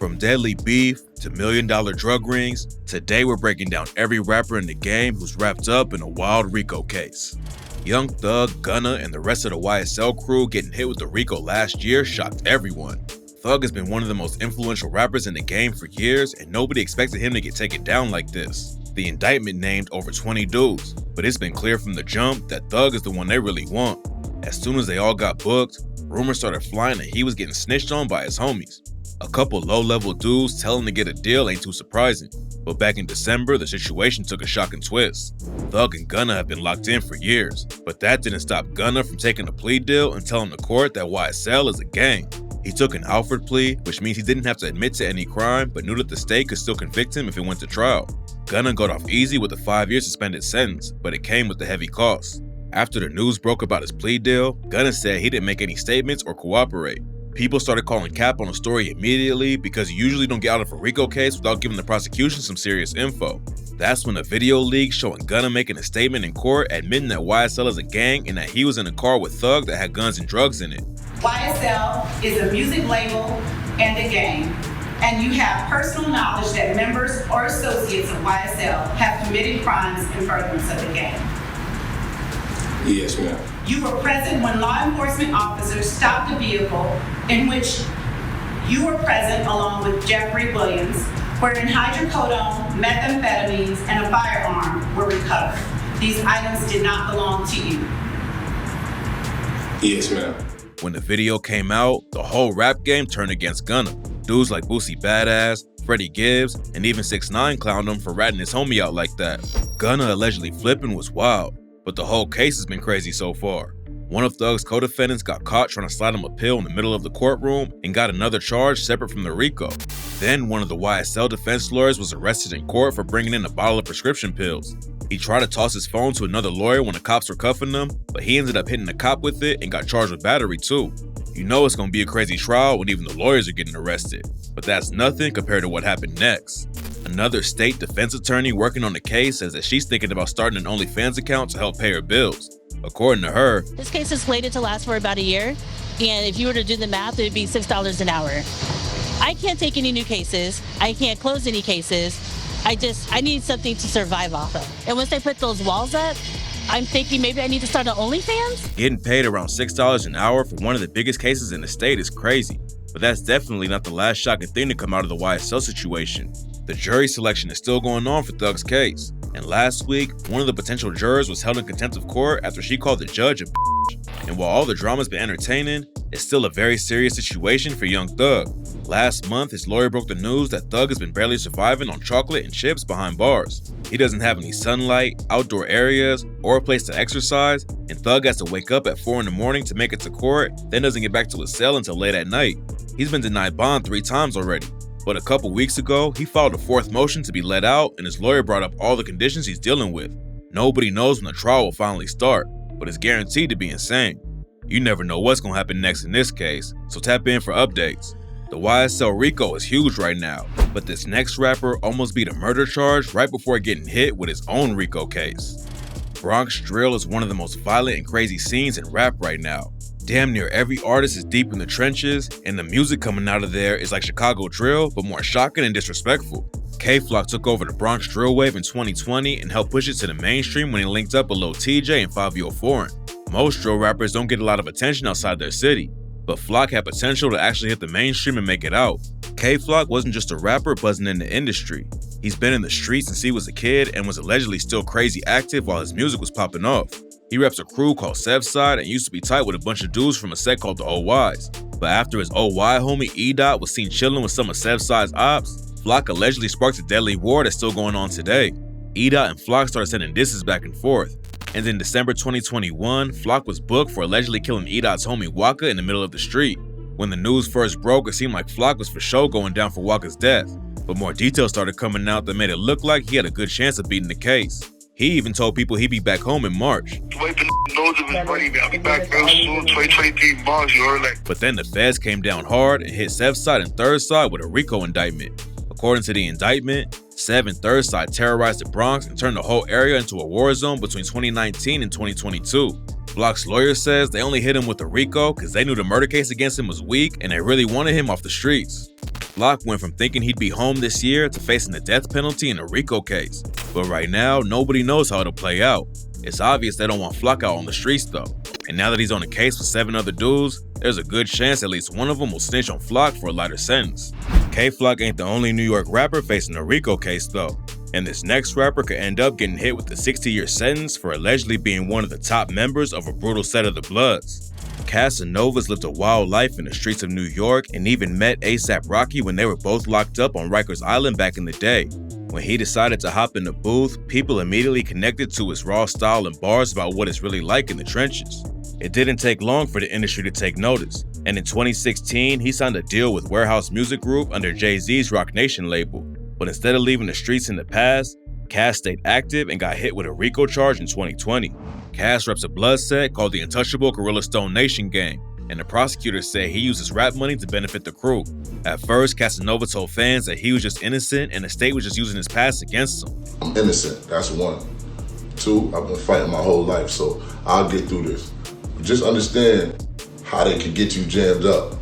From deadly beef to million-dollar drug rings, today we're breaking down every rapper in the game who's wrapped up in a wild RICO case. Young Thug, Gunna, and the rest of the YSL crew getting hit with the RICO last year shocked everyone. Thug has been one of the most influential rappers in the game for years, and nobody expected him to get taken down like this. The indictment named over 20 dudes, but it's been clear from the jump that Thug is the one they really want. As soon as they all got booked, rumors started flying that he was getting snitched on by his homies. A couple low-level dudes telling to get a deal ain't too surprising, but back in December, the situation took a shocking twist. Thug and Gunna have been locked in for years, but that didn't stop Gunna from taking a plea deal and telling the court that YSL is a gang. He took an Alford plea, which means he didn't have to admit to any crime, but knew that the state could still convict him if it went to trial. Gunna got off easy with a 5-year suspended sentence, but it came with a heavy cost. After the news broke about his plea deal, Gunna said he didn't make any statements or cooperate. People started calling cap on the story immediately because you usually don't get out of a RICO case without giving the prosecution some serious info. That's when a video leaked showing Gunna making a statement in court admitting that YSL is a gang and that he was in a car with Thug that had guns and drugs in it. YSL is a music label and a gang, and you have personal knowledge that members or associates of YSL have committed crimes in furtherance of the gang. Yes, ma'am. You were present when law enforcement officers stopped a vehicle in which you were present along with Jeffrey Williams, wherein hydrocodone, methamphetamines, and a firearm were recovered. These items did not belong to you. Yes, ma'am. When the video came out, the whole rap game turned against Gunna. Dudes like Boosie Badass, Freddie Gibbs, and even 6ix9ine clowned him for ratting his homie out like that. Gunna allegedly flipping was wild, but the whole case has been crazy so far. One of Thug's co-defendants got caught trying to slide him a pill in the middle of the courtroom and got another charge separate from the RICO. Then one of the YSL defense lawyers was arrested in court for bringing in a bottle of prescription pills. He tried to toss his phone to another lawyer when the cops were cuffing him, but he ended up hitting the cop with it and got charged with battery too. You know it's gonna be a crazy trial when even the lawyers are getting arrested, but that's nothing compared to what happened next. Another state defense attorney working on the case says that she's thinking about starting an OnlyFans account to help pay her bills. According to her, this case is slated to last for about a year, and if you were to do the math, it would be $6 an hour. I can't take any new cases. I can't close any cases. I need something to survive off of. And once they put those walls up, I'm thinking maybe I need to start an OnlyFans? Getting paid around $6 an hour for one of the biggest cases in the state is crazy, but that's definitely not the last shocking thing to come out of the YSL situation. The jury selection is still going on for Thug's case, and last week, one of the potential jurors was held in contempt of court after she called the judge a bitch. And while all the drama's been entertaining, it's still a very serious situation for young Thug. Last month, his lawyer broke the news that Thug has been barely surviving on chocolate and chips behind bars. He doesn't have any sunlight, outdoor areas, or a place to exercise, and Thug has to wake up at 4 in the morning to make it to court, then doesn't get back to his cell until late at night. He's been denied bond 3 times already. But a couple weeks ago, he filed a 4th motion to be let out, and his lawyer brought up all the conditions he's dealing with. Nobody knows when the trial will finally start, but it's guaranteed to be insane. You never know what's gonna happen next in this case, so tap in for updates. The YSL RICO is huge right now, but this next rapper almost beat a murder charge right before getting hit with his own RICO case. Bronx drill is one of the most violent and crazy scenes in rap right now. Damn near every artist is deep in the trenches, and the music coming out of there is like Chicago drill, but more shocking and disrespectful. K-Flock took over the Bronx drill wave in 2020 and helped push it to the mainstream when he linked up with Lil TJ and Fabio Foreign. Most drill rappers don't get a lot of attention outside their city, but Flock had potential to actually hit the mainstream and make it out. K-Flock wasn't just a rapper buzzing in the industry. He's been in the streets since he was a kid and was allegedly still crazy active while his music was popping off. He reps a crew called Sevside and used to be tight with a bunch of dudes from a set called the OYs. But after his OY homie E-Dot was seen chilling with some of Sevside's ops, Flock allegedly sparked a deadly war that's still going on today. E-Dot and Flock started sending disses back and forth. And in December 2021, Flock was booked for allegedly killing E-Dot's homie Waka in the middle of the street. When the news first broke, it seemed like Flock was for sure going down for Waka's death. But more details started coming out that made it look like he had a good chance of beating the case. He even told people he'd be back home in March. Wipe the nose of his money, man. I'll be back real soon. 2023 March, you heard like. But then the feds came down hard and hit Sevside and Third Side with a RICO indictment. According to the indictment, Sev and Third Side terrorized the Bronx and turned the whole area into a war zone between 2019 and 2022. Flock's lawyer says they only hit him with the RICO because they knew the murder case against him was weak and they really wanted him off the streets. Flock went from thinking he'd be home this year to facing the death penalty in a RICO case. But right now, nobody knows how it'll play out. It's obvious they don't want Flock out on the streets though. And now that he's on a case with 7 other dudes, there's a good chance at least one of them will snitch on Flock for a lighter sentence. K-Flock ain't the only New York rapper facing a RICO case though. And this next rapper could end up getting hit with a 60-year sentence for allegedly being one of the top members of a brutal set of the Bloods. Casanova's lived a wild life in the streets of New York and even met A$AP Rocky when they were both locked up on Rikers Island back in the day. When he decided to hop in the booth, people immediately connected to his raw style and bars about what it's really like in the trenches. It didn't take long for the industry to take notice, and in 2016, he signed a deal with Warehouse Music Group under Jay-Z's Roc Nation label. But instead of leaving the streets in the past, Cass stayed active and got hit with a RICO charge in 2020. Cass reps a blood set called the Untouchable Gorilla Stone Nation Gang, and the prosecutors say he uses rap money to benefit the crew. At first, Casanova told fans that he was just innocent and the state was just using his past against him. I'm innocent, that's one. 2, I've been fighting my whole life, so I'll get through this. Just understand how they can get you jammed up.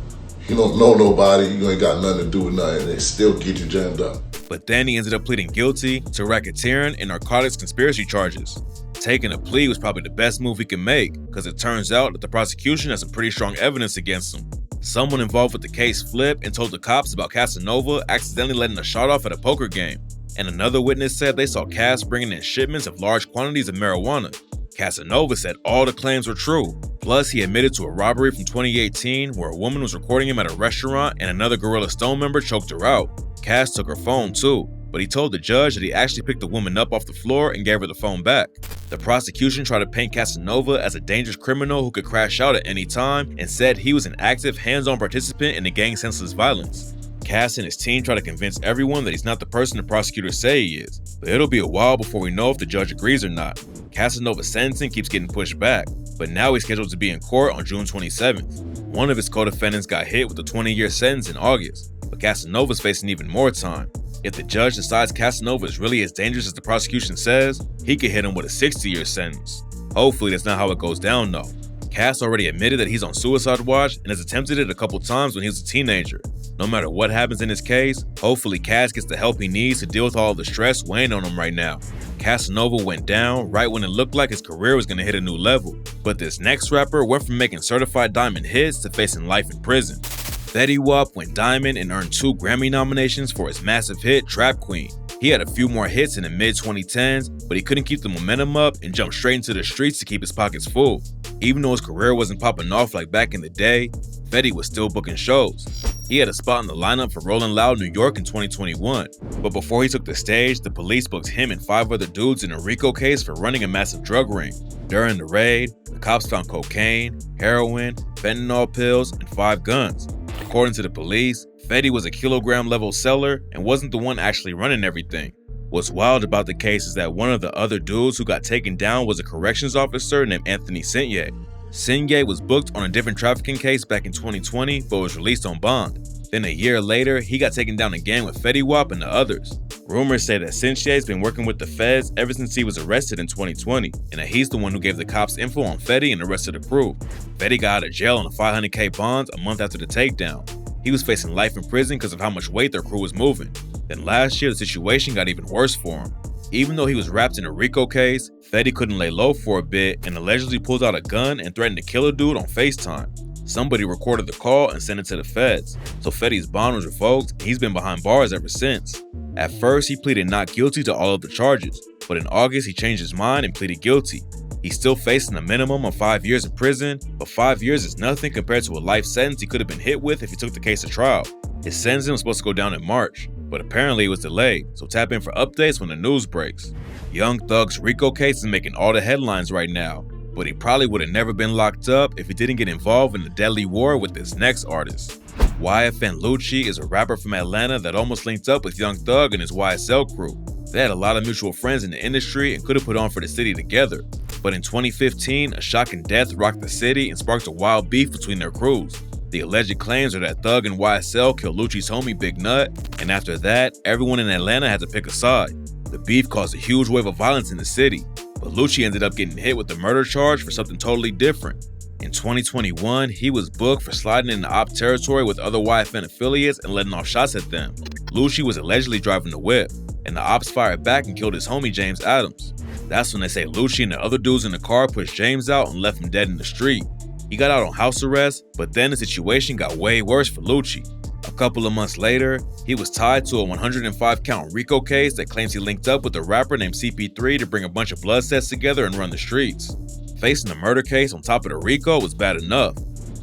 You don't know nobody, you ain't got nothing to do with nothing, they still get you jammed up. But then he ended up pleading guilty to racketeering and narcotics conspiracy charges. Taking a plea was probably the best move he could make, because it turns out that the prosecution has some pretty strong evidence against him. Someone involved with the case flipped and told the cops about Casanova accidentally letting a shot off at a poker game. And another witness said they saw Cass bringing in shipments of large quantities of marijuana. Casanova said all the claims were true. Plus, he admitted to a robbery from 2018 where a woman was recording him at a restaurant and another Gorilla Stone member choked her out. Cass took her phone too, but he told the judge that he actually picked the woman up off the floor and gave her the phone back. The prosecution tried to paint Casanova as a dangerous criminal who could crash out at any time and said he was an active, hands-on participant in the gang's senseless violence. Cass and his team try to convince everyone that he's not the person the prosecutors say he is, but it'll be a while before we know if the judge agrees or not. Casanova's sentencing keeps getting pushed back, but now he's scheduled to be in court on June 27th. One of his co-defendants got hit with a 20-year sentence in August, but Casanova's facing even more time. If the judge decides Casanova is really as dangerous as the prosecution says, he could hit him with a 60-year sentence. Hopefully that's not how it goes down though. Cass already admitted that he's on suicide watch and has attempted it a couple times when he was a teenager. No matter what happens in his case, hopefully Cass gets the help he needs to deal with all the stress weighing on him right now. Casanova went down right when it looked like his career was going to hit a new level. But this next rapper went from making certified diamond hits to facing life in prison. Fetty Wap went diamond and earned 2 Grammy nominations for his massive hit Trap Queen. He had a few more hits in the mid-2010s, but he couldn't keep the momentum up and jumped straight into the streets to keep his pockets full. Even though his career wasn't popping off like back in the day, Fetty was still booking shows. He had a spot in the lineup for Rollin' Loud New York in 2021, but before he took the stage, the police booked him and 5 other dudes in a RICO case for running a massive drug ring. During the raid, the cops found cocaine, heroin, fentanyl pills, and 5 guns. According to the police, Fetty was a kilogram-level seller and wasn't the one actually running everything. What's wild about the case is that one of the other dudes who got taken down was a corrections officer named Anthony Sintye. Sintye was booked on a different trafficking case back in 2020 but was released on bond. Then a year later, he got taken down again with Fetty Wap and the others. Rumors say that Sintye's been working with the feds ever since he was arrested in 2020, and that he's the one who gave the cops info on Fetty and the rest of the crew. Fetty got out of jail on a $500K bond a month after the takedown. He was facing life in prison because of how much weight their crew was moving. Then last year, the situation got even worse for him. Even though he was wrapped in a RICO case, Fetty couldn't lay low for a bit and allegedly pulled out a gun and threatened to kill a dude on FaceTime. Somebody recorded the call and sent it to the feds, so Fetty's bond was revoked and he's been behind bars ever since. At first, he pleaded not guilty to all of the charges, but in August he changed his mind and pleaded guilty. He's still facing a minimum of 5 years in prison, but 5 years is nothing compared to a life sentence he could have been hit with if he took the case to trial. His sentencing was supposed to go down in March, but apparently it was delayed, so tap in for updates when the news breaks. Young Thug's RICO case is making all the headlines right now, but he probably would have never been locked up if he didn't get involved in the deadly war with this next artist. YFN Lucci is a rapper from Atlanta that almost linked up with Young Thug and his YSL crew. They had a lot of mutual friends in the industry and could have put on for the city together. But in 2015, a shocking death rocked the city and sparked a wild beef between their crews. The alleged claims are that Thug and YSL killed Lucci's homie Big Nut, and after that, everyone in Atlanta had to pick a side. The beef caused a huge wave of violence in the city, but Lucci ended up getting hit with the murder charge for something totally different. In 2021, he was booked for sliding into op territory with other YFN affiliates and letting off shots at them. Lucci was allegedly driving the whip, and the ops fired back and killed his homie James Adams. That's when they say Lucci and the other dudes in the car pushed James out and left him dead in the street. He got out on house arrest, but then the situation got way worse for Lucci. A couple of months later, he was tied to a 105-count RICO case that claims he linked up with a rapper named CP3 to bring a bunch of blood sets together and run the streets. Facing a murder case on top of the RICO was bad enough,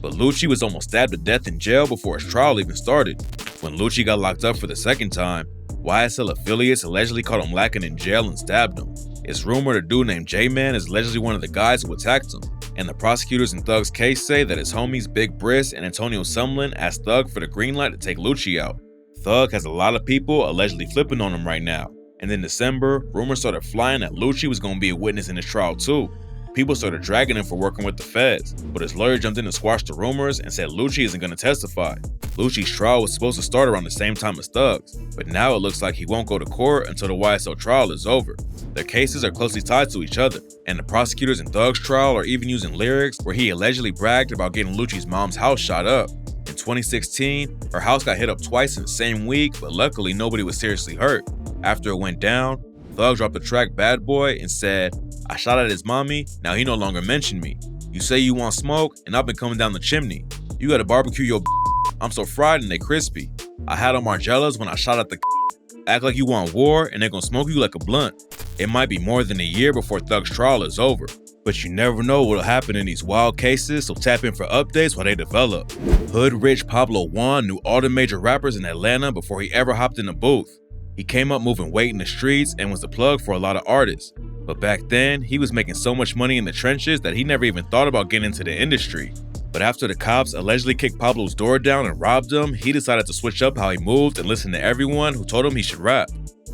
but Lucci was almost stabbed to death in jail before his trial even started. When Lucci got locked up for the second time, YSL affiliates allegedly caught him lacking in jail and stabbed him. It's rumored a dude named J-Man is allegedly one of the guys who attacked him, and the prosecutors in Thug's case say that his homies Big Briss and Antonio Sumlin asked Thug for the green light to take Lucci out. Thug has a lot of people allegedly flipping on him right now, and in December, rumors started flying that Lucci was going to be a witness in his trial too. People started dragging him for working with the feds, but his lawyer jumped in to squash the rumors and said Lucci isn't going to testify. Lucci's trial was supposed to start around the same time as Thug's, but now it looks like he won't go to court until the YSL trial is over. Their cases are closely tied to each other, and the prosecutors in Thug's trial are even using lyrics where he allegedly bragged about getting Lucci's mom's house shot up. In 2016, her house got hit up twice in the same week, but luckily nobody was seriously hurt. After it went down, Thug dropped the track Bad Boy and said, "I shot at his mommy, now he no longer mentioned me. You say you want smoke, and I've been coming down the chimney. You gotta barbecue your I'm so fried and they crispy. I had on Margellas when I shot at the act like you want war and they're gonna smoke you like a blunt." It might be more than a year before Thug's trial is over, but you never know what'll happen in these wild cases, so tap in for updates while they develop. Hood Rich Pablo Juan knew all the major rappers in Atlanta before he ever hopped in the booth. He came up moving weight in the streets and was the plug for a lot of artists. But back then, he was making so much money in the trenches that he never even thought about getting into the industry. But after the cops allegedly kicked Pablo's door down and robbed him, he decided to switch up how he moved and listen to everyone who told him he should rap.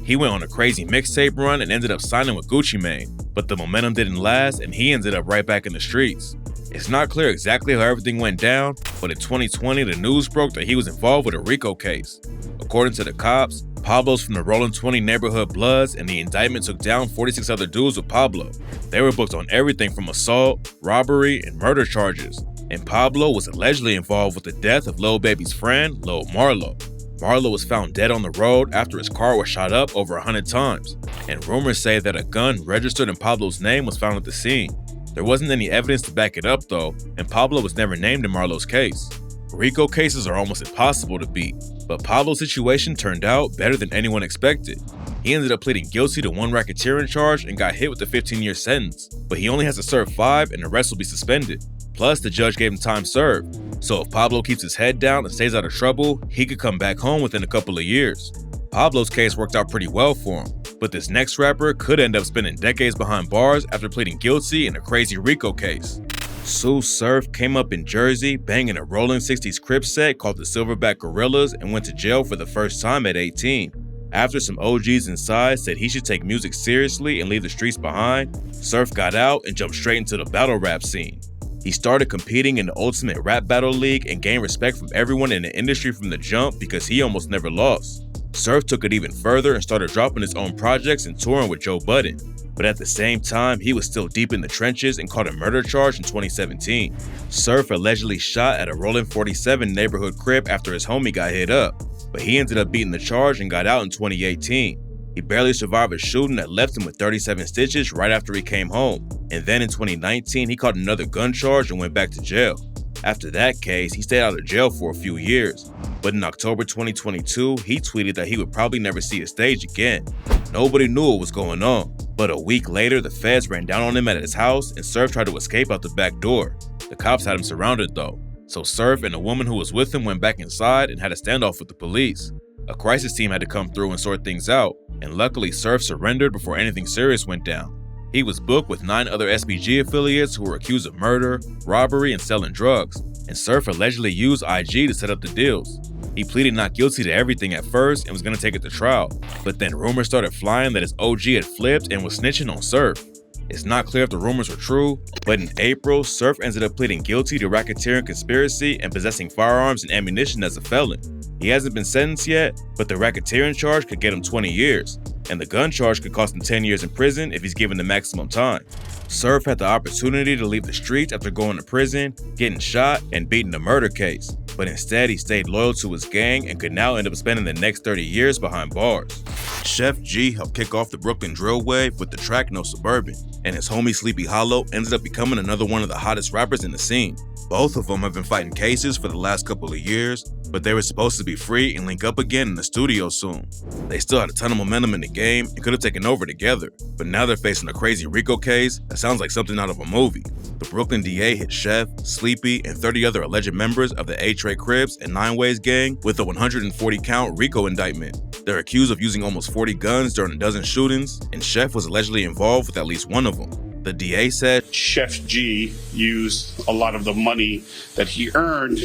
He went on a crazy mixtape run and ended up signing with Gucci Mane, but the momentum didn't last and he ended up right back in the streets. It's not clear exactly how everything went down, but in 2020 the news broke that he was involved with a RICO case. According to the cops, Pablo's from the Rollin' 20 neighborhood Bloods, and the indictment took down 46 other dudes with Pablo. They were booked on everything from assault, robbery, and murder charges. And Pablo was allegedly involved with the death of Lil Baby's friend, Lil Marlo. Marlo was found dead on the road after his car was shot up over 100 times. And rumors say that a gun registered in Pablo's name was found at the scene. There wasn't any evidence to back it up though, and Pablo was never named in Marlo's case. RICO cases are almost impossible to beat, but Pablo's situation turned out better than anyone expected. He ended up pleading guilty to one racketeering charge and got hit with a 15-year sentence, but he only has to serve 5 and the rest will be suspended. Plus, the judge gave him time served, so if Pablo keeps his head down and stays out of trouble, he could come back home within a couple of years. Pablo's case worked out pretty well for him, but this next rapper could end up spending decades behind bars after pleading guilty in a crazy RICO case. Sue Surf came up in Jersey banging a Rolling 60s CRIP set called the Silverback Gorillas and went to jail for the first time at 18. After some OGs inside said he should take music seriously and leave the streets behind, Surf got out and jumped straight into the battle rap scene. He started competing in the Ultimate Rap Battle League and gained respect from everyone in the industry from the jump because he almost never lost. Surf took it even further and started dropping his own projects and touring with Joe Budden. But at the same time, he was still deep in the trenches and caught a murder charge in 2017. Surf allegedly shot at a Rollin' 47 neighborhood CRIP after his homie got hit up, but he ended up beating the charge and got out in 2018. He barely survived a shooting that left him with 37 stitches right after he came home, and then in 2019 he caught another gun charge and went back to jail. After that case, he stayed out of jail for a few years, but in October 2022, he tweeted that he would probably never see a stage again. Nobody knew what was going on, but a week later, the feds ran down on him at his house and Surf tried to escape out the back door. The cops had him surrounded though, so Surf and the woman who was with him went back inside and had a standoff with the police. A crisis team had to come through and sort things out, and luckily Surf surrendered before anything serious went down. He was booked with 9 other SBG affiliates who were accused of murder, robbery, and selling drugs, and Surf allegedly used IG to set up the deals. He pleaded not guilty to everything at first and was going to take it to trial, but then rumors started flying that his OG had flipped and was snitching on Surf. It's not clear if the rumors were true, but in April, Surf ended up pleading guilty to racketeering conspiracy and possessing firearms and ammunition as a felon. He hasn't been sentenced yet, but the racketeering charge could get him 20 years. and the gun charge could cost him 10 years in prison if he's given the maximum time. Surf had the opportunity to leave the streets after going to prison, getting shot, and beating a murder case, but instead he stayed loyal to his gang and could now end up spending the next 30 years behind bars. Chef G helped kick off the Brooklyn drill wave with the track No Suburban, and his homie Sleepy Hollow ended up becoming another one of the hottest rappers in the scene. Both of them have been fighting cases for the last couple of years, but they were supposed to be free and link up again in the studio soon. They still had a ton of momentum in the game and could have taken over together, but now they're facing a crazy RICO case that sounds like something out of a movie. The Brooklyn DA hit Chef, Sleepy, and 30 other alleged members of the A-Tray Crips and 9 Ways gang with a 140-count RICO indictment. They're accused of using almost 40 guns during a dozen shootings, and Chef was allegedly involved with at least one of them. The DA said, Chef G used a lot of the money that he earned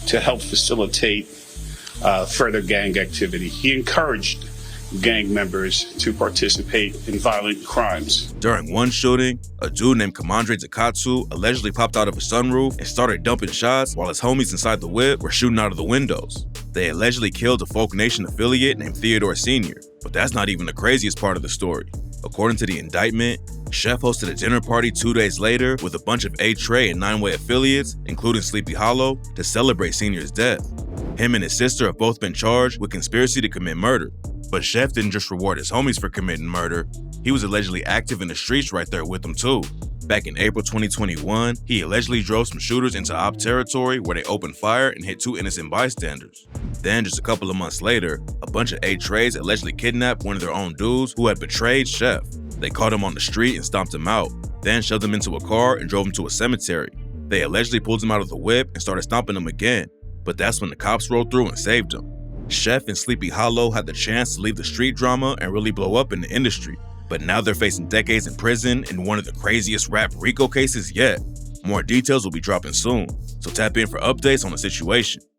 to help facilitate further gang activity. He encouraged gang members to participate in violent crimes. During one shooting, a dude named Kamandre Takatsu allegedly popped out of a sunroof and started dumping shots while his homies inside the whip were shooting out of the windows. They allegedly killed a Folk Nation affiliate named Theodore Sr., but that's not even the craziest part of the story. According to the indictment, Chef hosted a dinner party 2 days later with a bunch of A-Tray and 9 Way affiliates, including Sleepy Hollow, to celebrate Senior's death. Him and his sister have both been charged with conspiracy to commit murder. But Chef didn't just reward his homies for committing murder, he was allegedly active in the streets right there with them too. Back in April 2021, he allegedly drove some shooters into op territory where they opened fire and hit 2 innocent bystanders. Then, just a couple of months later, a bunch of A-Trays allegedly kidnapped one of their own dudes who had betrayed Chef. They caught him on the street and stomped him out, then shoved him into a car and drove him to a cemetery. They allegedly pulled him out of the whip and started stomping him again, but that's when the cops rolled through and saved him. Chef and Sleepy Hollow had the chance to leave the street drama and really blow up in the industry, but now they're facing decades in prison in one of the craziest rap RICO cases yet. More details will be dropping soon, so tap in for updates on the situation.